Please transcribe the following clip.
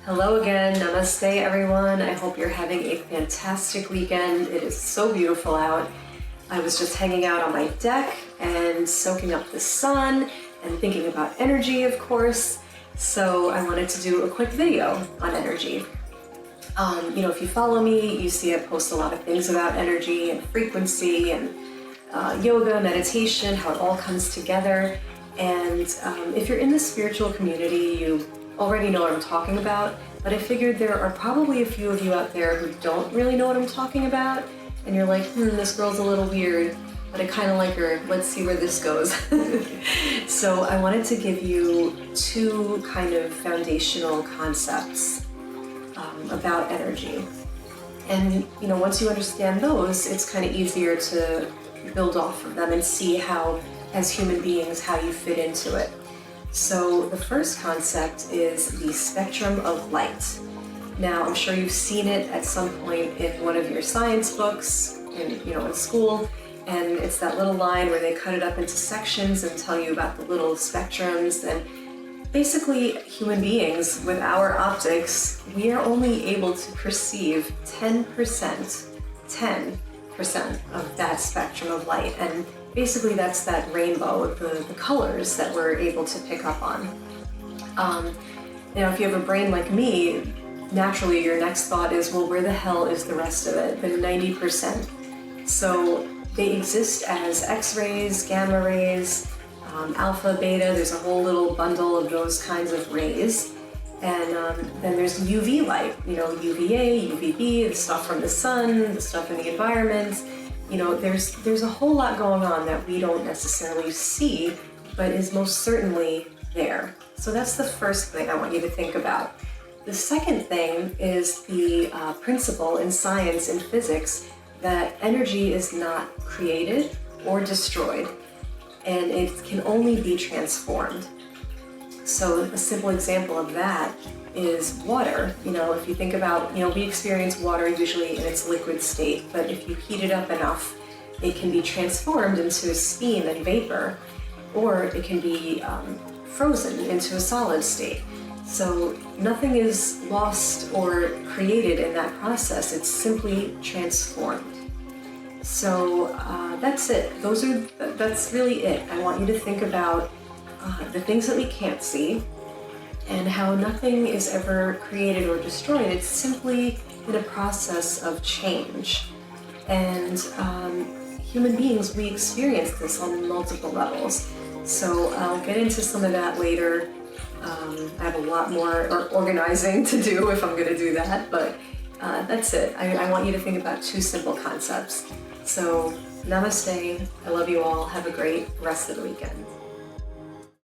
Hello again, namaste everyone. I hope you're having a fantastic weekend. It is so beautiful out. I was just hanging out on my deck and soaking up the sun and thinking about energy, of course. So I wanted to do a quick video on energy. If you follow me, you see I post a lot of things about energy and frequency and yoga, meditation, how it all comes together. And if you're in the spiritual community, you already know what I'm talking about, but I figured there are probably a few of you out there who don't really know what I'm talking about, and you're like, this girl's a little weird, but I kind of like her. Let's see where this goes. So I wanted to give you two kind of foundational concepts about energy. And once you understand those, it's kind of easier to build off of them and see how, as human beings, how you fit into it. So the first concept is the spectrum of light. Now, I'm sure you've seen it at some point in one of your science books, in school, and it's that little line where they cut it up into sections and tell you about the little spectrums. And basically, human beings, with our optics, we are only able to perceive 10% of that spectrum of light. And basically, that's that rainbow, the colors that we're able to pick up on. If you have a brain like me, naturally your next thought is, well, where the hell is the rest of it, the 90%? So they exist as X-rays, gamma rays, alpha, beta. There's a whole little bundle of those kinds of rays. And then there's UV light, UVA, UVB, the stuff from the sun, the stuff in the environment. There's a whole lot going on that we don't necessarily see, but is most certainly there. So that's the first thing I want you to think about. The second thing is the principle in science and physics that energy is not created or destroyed, and it can only be transformed. So a simple example of that is water. If you think about, we experience water usually in its liquid state, but if you heat it up enough, it can be transformed into steam and vapor, or it can be frozen into a solid state. So nothing is lost or created in that process. It's simply transformed. So that's it. That's really it. I want you to think about the things that we can't see, and how nothing is ever created or destroyed. It's simply in a process of change. And human beings, we experience this on multiple levels. So I'll get into some of that later. I have a lot more organizing to do if I'm going to do that, but that's it. I want you to think about two simple concepts. So namaste. I love you all. Have a great rest of the weekend.